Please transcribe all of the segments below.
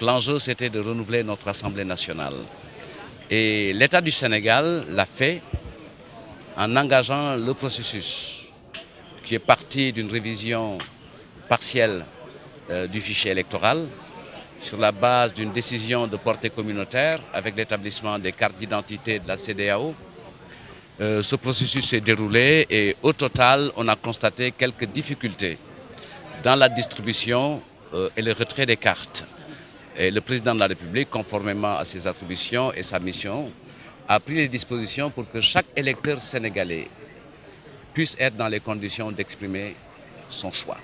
l'enjeu, c'était de renouveler notre Assemblée nationale. Et l'État du Sénégal l'a fait en engageant le processus qui est parti d'une révision partielle du fichier électoral sur la base d'une décision de portée communautaire avec l'établissement des cartes d'identité de la CEDEAO. Ce processus s'est déroulé et au total, on a constaté quelques difficultés dans la distribution et le retrait des cartes. Et le président de la République, conformément à ses attributions et sa mission, a pris les dispositions pour que chaque électeur sénégalais puisse être dans les conditions d'exprimer son choix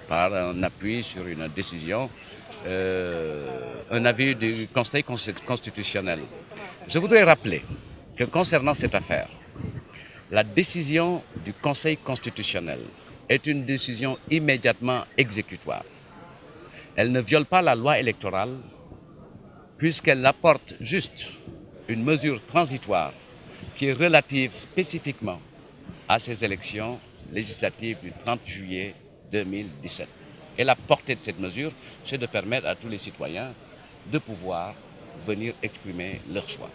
par un appui sur une décision, un avis du Conseil constitutionnel. Je voudrais rappeler que concernant cette affaire, la décision du Conseil constitutionnel est une décision immédiatement exécutoire. Elle ne viole pas la loi électorale puisqu'elle apporte juste une mesure transitoire qui est relative spécifiquement à ces élections législatives du 30 juillet 2017. Et la portée de cette mesure, c'est de permettre à tous les citoyens de pouvoir venir exprimer leur choix.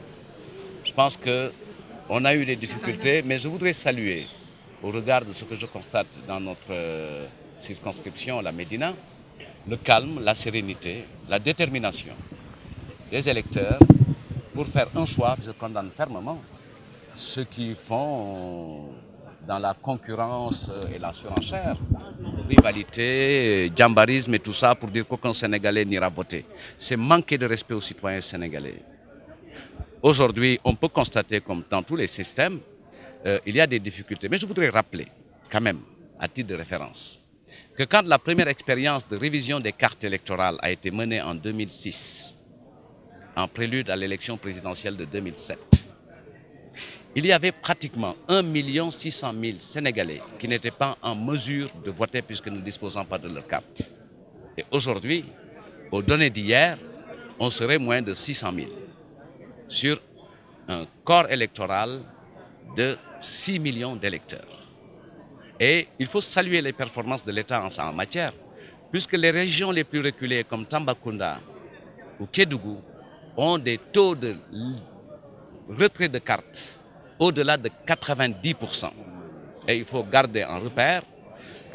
Je pense qu'on a eu des difficultés, mais je voudrais saluer, au regard de ce que je constate dans notre circonscription, la Médina, le calme, la sérénité, la détermination des électeurs pour faire un choix. Je condamne fermement ceux qui font dans la concurrence et la surenchère, rivalité, djambarisme et tout ça pour dire qu'aucun Sénégalais n'ira voter. C'est manquer de respect aux citoyens sénégalais. Aujourd'hui, on peut constater, comme dans tous les systèmes, il y a des difficultés. Mais je voudrais rappeler, quand même, à titre de référence, que quand la première expérience de révision des cartes électorales a été menée en 2006, en prélude à l'élection présidentielle de 2007, il y avait pratiquement 1 600 000 Sénégalais qui n'étaient pas en mesure de voter puisque nous ne disposons pas de leur carte. Et aujourd'hui, aux données d'hier, on serait moins de 600 000 sur un corps électoral de 6 millions d'électeurs. Et il faut saluer les performances de l'État en matière, puisque les régions les plus reculées comme Tambacounda ou Kédougou ont des taux de retrait de cartes au-delà de 90%. Et il faut garder en repère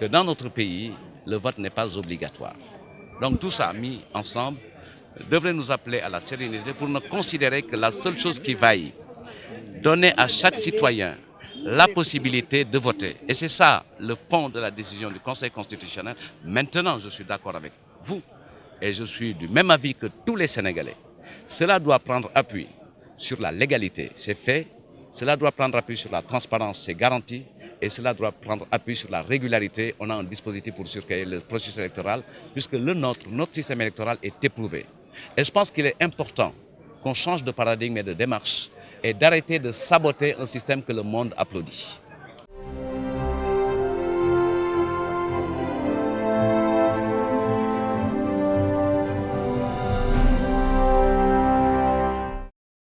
que dans notre pays, le vote n'est pas obligatoire. Donc tout ça mis ensemble devrait nous appeler à la sérénité pour ne considérer que la seule chose qui vaille, donner à chaque citoyen la possibilité de voter. Et c'est ça le fond de la décision du Conseil constitutionnel. Maintenant, je suis d'accord avec vous et je suis du même avis que tous les Sénégalais. Cela doit prendre appui sur la légalité, c'est fait. Cela doit prendre appui sur la transparence, c'est garanti. Et cela doit prendre appui sur la régularité. On a un dispositif pour surveiller le processus électoral, puisque notre système électoral est éprouvé. Et je pense qu'il est important qu'on change de paradigme et de démarche et d'arrêter de saboter un système que le monde applaudit.